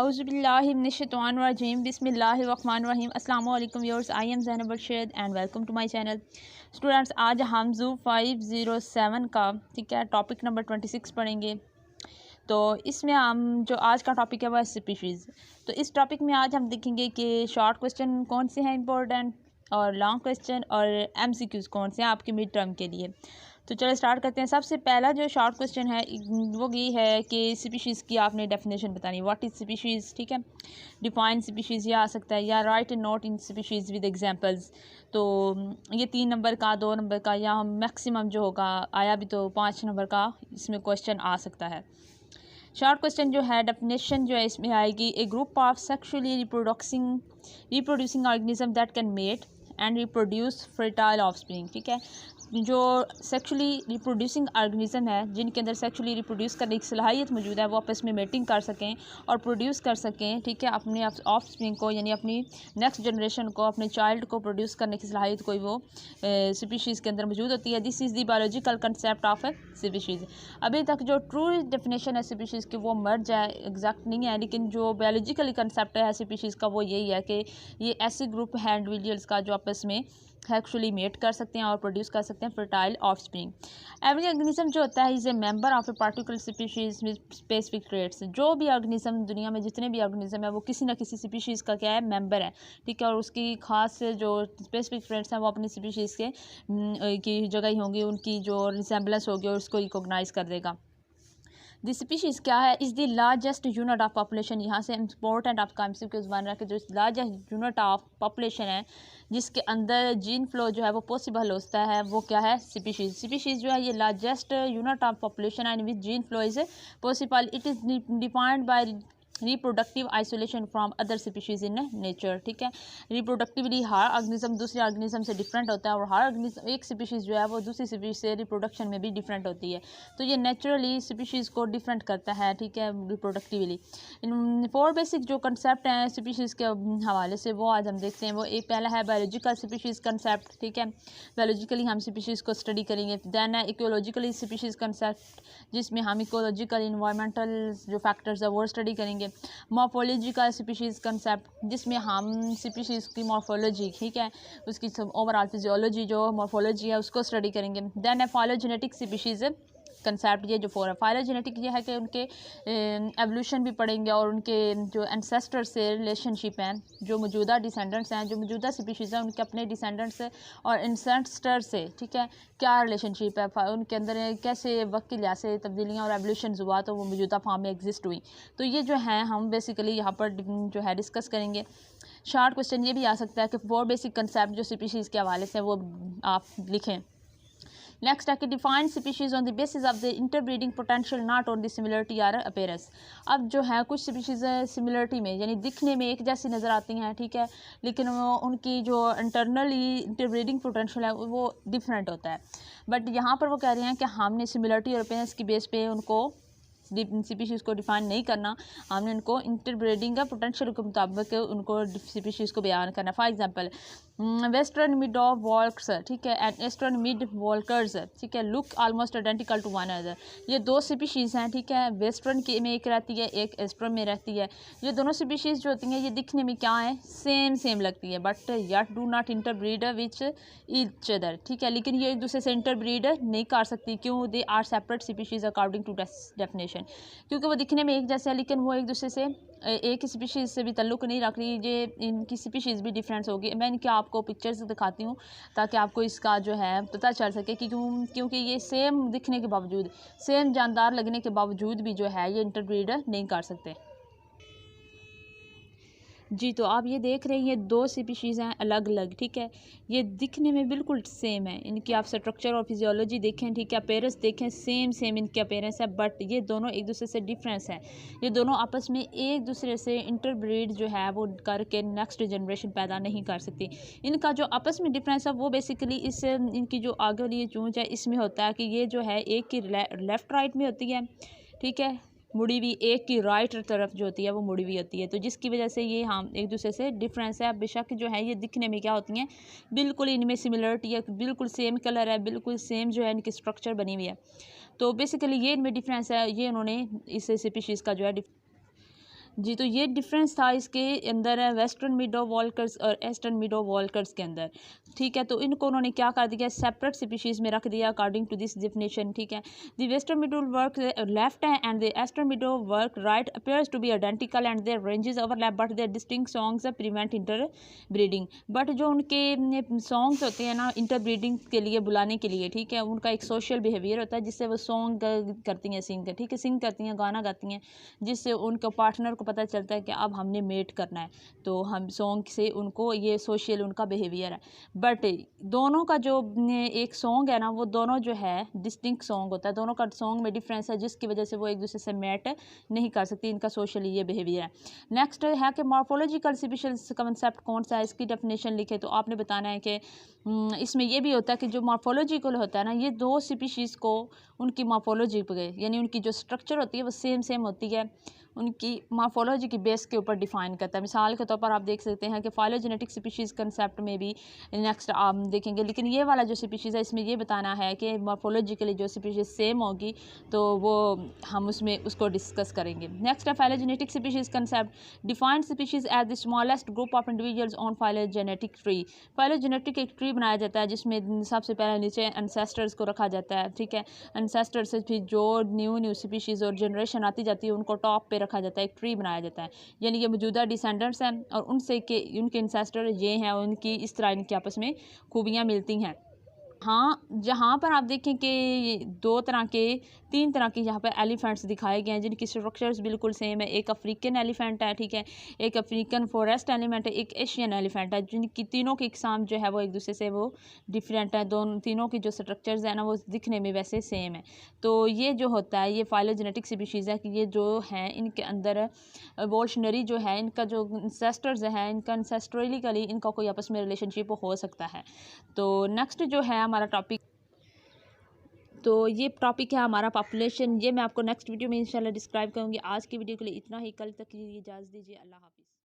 औज़ुबिल्लाहिमिनश्शैतानिर्रजीम बिस्मिल्लाहिर्रहमानिर्रहीम। अस्सलामु अलैकुम viewers, I am Zainab Arshad and welcome to my channel. Students, आज हम ज़ू 507 का टॉपिक नंबर 26 पढ़ेंगे। तो इसमें हम जो आज का टॉपिक है वह स्पीशीज़। तो इस टॉपिक में आज हम देखेंगे कि शॉर्ट क्वेश्चन कौन से हैं इंपॉर्टेंट और लॉन्ग क्वेश्चन और MCQs कौन से हैं आपके मिड टर्म के लिए। तो चलो स्टार्ट करते हैं। सबसे पहला जो शॉर्ट क्वेश्चन है वो ये है कि स्पीशीज़ की आपने डेफिनेशन बतानी, व्हाट इज़ स्पीशीज़। ठीक है, डिफाइन स्पीशीज़ या आ सकता है या right A note in species with examples. तो ये 3 नंबर का, 2 नंबर का या मैक्सिमम जो होगा आया भी तो 5 नंबर का इसमें क्वेश्चन आ सकता है। शॉर्ट क्वेश्चन जो है डेफिनेशन जो है इसमें आएगी, a group of sexually reproducing organism that can mate and reproduce fertile offspring. ठीक है, जो सेक्सुअली रिप्रोड्यूसिंग ऑर्गेनिज्म है जिनके अंदर सेक्सुअली रिप्रोड्यूस करने की सलाहियत मौजूद है, वो आपस में मेटिंग कर सकें और प्रोड्यूस कर सकें। ठीक है, अपने ऑफस्प्रिंग को यानी अपनी नेक्स्ट जनरेशन को, अपने चाइल्ड को प्रोड्यूस करने की सलाहियत कोई वो स्पीशीज़ के अंदर मौजूद होती है। This is the biological concept of species. अभी तक जो ट्रू डेफिनेशन है स्पीशीज़ की वो मर्ज है, एग्जैक्ट नहीं है, लेकिन जो बायोलॉजिकल कंसेप्ट है स्पीशीज़ का वो यही है कि ये ऐसे ग्रुप है इंडिविजुअल्स का जो आपस में एक्चुअली मेट कर सकते हैं और प्रोड्यूस कर सकते हैं फर्टाइल ऑफस्प्रिंग। एवरी ऑर्गेनिज्म जो होता है is a member of a particular species with specific traits. जो भी ऑर्गेनिज्म दुनिया में जितने भी ऑर्गेनिज्म है वो किसी ना किसी स्पीशीज़ का क्या है, मेंबर है। ठीक है, और उसकी खास जो स्पेसिफिक ट्रेट्स हैं वो अपनी स्पीशीज़ के की जगह ही होंगी, उनकी जो रिसेम्बलेंस होगी और उसको रिकॉग्नाइज कर देगा। द स्पीशीज़ क्या है, is the largest unit of population. यहाँ से इम्पोर्टेंट आपका MCQs बन रहा है कि जो लार्जेस्ट यूनिट ऑफ पॉपुलेशन है जिसके अंदर जीन फ्लो जो है वो पॉसिबल होता है, वो क्या है, स्पीशीज़। स्पीशीज़ जो है ये largest unit of population and with gene flow is possible. It is defined by reproductive isolation from other species in nature. ठीक है, रिप्रोडक्टिवली हर ऑर्गेनिज्म दूसरे ऑर्गेनिज्म से डिफरेंट होता है और हर ऑर्गेनिज्म एक स्पीशीज़ जो है वो दूसरी स्पीशीज़ से रिप्रोडक्शन में भी डिफरेंट होती है। तो ये नेचुरली स्पीशीज़ को डिफरेंट करता है। ठीक है, रिप्रोडक्टिवली। इन 4 बेसिक जो कंसेप्ट हैं स्पीशीज़ के हवाले से वो आज हम देखते हैं। वो एक पहला है बायोलॉजिकल स्पीशीज़ कंसेप्ट। ठीक है, बायोलॉजिकली हम स्पीशीज़ को स्टडी करेंगे। देन है इकोलॉजिकली स्पीशीज़ कंसेप्ट जिसमें हम इकोलॉजिकल इन्वायरमेंटल जो फैक्टर्स है वो स्टडी करेंगे। मॉर्फोलॉजिकल स्पीशीज़ कंसेप्ट जिसमें हम स्पीशीज़ की मॉर्फोलॉजी, ठीक है, उसकी ओवरऑल फिजियोलॉजी जो मॉर्फोलॉजी है उसको स्टडी करेंगे। देन है फाइलोजेनेटिक स्पीशीज़ कंसेप्ट, ये जो 4 है। फाइलोजेनेटिक ये है कि उनके एवोल्यूशन भी पढ़ेंगे और उनके जो एंसेस्टर से रिलेशनशिप हैं, जो मौजूदा डिसेंडेंट्स हैं, जो मौजूदा स्पीशीज़ हैं उनके अपने डिसेंडेंट्स से और एंसेस्टर से, ठीक है, क्या रिलेशनशिप है, उनके अंदर कैसे वक्त के लिहाज से तब्दीलियाँ और एवोल्यूशन हुआ तो वो मौजूदा फॉर्म में एग्जिस्ट हुई। तो ये जो है हम बेसिकली यहाँ पर जो है डिस्कस करेंगे। शॉर्ट क्वेश्चन ये भी आ सकता है कि 4 बेसिक कंसेप्ट जो स्पीशीज़ के हवाले से वो आप लिखें। नेक्स्ट है कि define species on the basis of the interbreeding potential not on the similarity और अपीयरेंस। अब जो है कुछ स्पीशीज़ सिमिलरिटी में यानी दिखने में एक जैसी नज़र आती हैं, ठीक है, लेकिन वो उनकी जो इंटरनली इंटरब्रीडिंग पोटेंशियल है वो डिफरेंट होता है। बट यहाँ पर वो कह रहे हैं कि हमने सिमिलरिटी और अपीयरेंस की बेस पे उनको स्पीशीज़ को डिफाइन नहीं करना, हमने उनको इंटरब्रीडिंग का पोटेंशियल के मुताबिक उनको स्पीशीज़ को बयान करना। For example western meadowlarks, ठीक है, एंड ईस्टर्न मिड वॉल्कर्स, ठीक है, look almost identical to one another. ये 2 स्पीशीज़ हैं, ठीक है, वेस्टर्न के में एक रहती है, एक ईस्टर्न में रहती है। ये दोनों स्पीशीज़ जो होती हैं ये दिखने में क्या है, सेम लगती है, but yet do not interbreed which each other. ठीक है, लेकिन ये एक दूसरे से इंटरब्रीड नहीं कर सकती। क्यों? They are separate species according to definition. क्योंकि वो दिखने में एक जैसे है लेकिन वो एक दूसरे से एक ही स्पीशीज़ से भी ताल्लुक़ नहीं रख रही। ये इनकी स्पीशीज़ भी डिफरेंस होगी। मैं इनके आपको पिक्चर्स दिखाती हूँ ताकि आपको इसका जो है पता चल सके कि क्योंकि ये सेम दिखने के बावजूद, सेम जानदार लगने के बावजूद भी जो है ये इंटरब्रीड नहीं कर सकते। जी, तो आप ये देख रहे हैं ये 2 स्पीशीज़ हैं अलग अलग, ठीक है, ये दिखने में बिल्कुल सेम है। इनकी आप स्ट्रक्चर और फिजियोलॉजी देखें, ठीक है, अपीयरेंस देखें, सेम इनकी अपीयरेंस है, बट ये दोनों एक दूसरे से डिफरेंस है। ये दोनों आपस में एक दूसरे से इंटरब्रीड जो है वो करके नेक्स्ट जनरेशन पैदा नहीं कर सकती। इनका जो आपस में डिफरेंस है वो बेसिकली इस इनकी जो आगे वाली ये चूंच है इसमें होता है कि ये जो है एक की लेफ़्ट राइट में होती है, ठीक है, मुड़ी हुई, एक की राइट तरफ जो होती है वो मुड़ी हुई होती है। तो जिसकी वजह से ये हम एक दूसरे से डिफरेंस है। बेशक जो है ये दिखने में क्या होती हैं, बिल्कुल इनमें सिमिलरिटी है, बिल्कुल सेम कलर है, बिल्कुल सेम जो है इनकी स्ट्रक्चर बनी हुई है। तो बेसिकली ये इनमें डिफरेंस है, ये उन्होंने इस स्पीशीज़ का जो है जी, तो ये डिफरेंस था इसके अंदर वेस्टर्न मिडो वॉल्कर्स और ईस्टर्न मिडो वॉल्कर्स के अंदर, ठीक है। तो इनको उन्होंने क्या कर दिया, सेपरेट स्पीशीज़ में रख दिया अकॉर्डिंग टू दिस डेफिनेशन, ठीक है। The western meadowlark left है and the eastern meadowlark right appears to be identical and their ranges overlap but their distinct songs prevent interbreeding. But जो उनके songs होते हैं ना inter breeding के लिए बुलाने के लिए, ठीक है, उनका एक सोशल बिहेवियर होता है जिससे वो सॉन्ग करती हैं, सिंग, ठीक है, सिंग करती हैं, गाना गाती हैं, जिससे उनके पार्टनर को पता चलता है कि अब हमने मेट करना है, तो हम सॉन्ग से उनको ये सोशल उनका बिहेवियर है। बट दोनों का जो एक सॉन्ग है ना वो दोनों जो है डिस्टिंक्ट सॉन्ग होता है, दोनों का सॉन्ग में डिफरेंस है जिसकी वजह से वो एक दूसरे से मेट नहीं कर सकती, इनका सोशली ये बिहेवियर है। नेक्स्ट है कि मॉर्फोलॉजिकल स्पीशीज कंसेप्ट कौन सा है, इसकी डेफिनेशन लिखे तो आपने बताना है कि इसमें ये भी होता है कि जो मॉर्फोलॉजिकल होता है ना ये दो स्पीशीज़ को उनकी मॉर्फोलॉजी पे यानी उनकी जो स्ट्रक्चर होती है वो सेम होती है, उनकी मॉर्फोलॉजी की बेस के ऊपर डिफाइन करता है। मिसाल के तौर पर आप देख सकते हैं कि फाइलोजेनेटिक स्पीशीज़ कंसेप्ट में भी नेक्स्ट आप देखेंगे, लेकिन ये वाला जो स्पीशीज़ है इसमें ये बताना है कि मॉर्फोलॉजिकली जो स्पीशीज़ सेम होगी तो वो हम उसमें उसको डिस्कस करेंगे। नेक्स्ट है phylogenetic species concept defined species as the smallest group of individuals on phylogenetic tree. Phylogenetic एक ट्री बनाया जाता है जिसमें सबसे पहले नीचे एंसेस्टर्स को रखा जाता है, ठीक है, एंसेस्टर से फिर जो न्यू स्पीशीज़ और जनरेशन आती जाती है उनको टॉप पे रखा जाता है, एक ट्री बनाया जाता है, यानी कि मौजूदा डिसेंडेंट्स हैं और उनसे के उनके इंसेस्टर ये हैं, उनकी इस तरह इनकी आपस में खूबियाँ मिलती हैं। हाँ, जहाँ पर आप देखें कि तीन तरह के यहाँ पे एलिफेंट्स दिखाए गए हैं जिनकी स्ट्रक्चर्स बिल्कुल सेम है। एक अफ्रीकन एलिफेंट है, ठीक है, एक अफ्रीकन फॉरेस्ट एलिफेंट है, एक एशियन एलिफेंट है, जिनकी तीनों की इकसाम जो है वो एक दूसरे से वो डिफरेंट है। दोनों तीनों की जो स्ट्रक्चर्स हैं ना वो दिखने में वैसे सेम है। तो ये जो होता है ये फाइलोजेनेटिक स्पीशीज़ है कि ये जो हैं इनके अंदर एवोल्यूशनरी जो है इनका जो इंसेस्टर्स हैं इनका इंसेस्ट्रली इनका कोई आपस में रिलेशनशिप हो सकता है। तो नेक्स्ट जो है हमारा टॉपिक, तो ये टॉपिक है हमारा पॉपुलेशन, ये मैं आपको नेक्स्ट वीडियो में इंशाल्लाह डिस्क्राइब करूँगी। आज की वीडियो के लिए इतना ही, कल तक के लिए इजाज़त दीजिए, अल्लाह हाफ़िज़।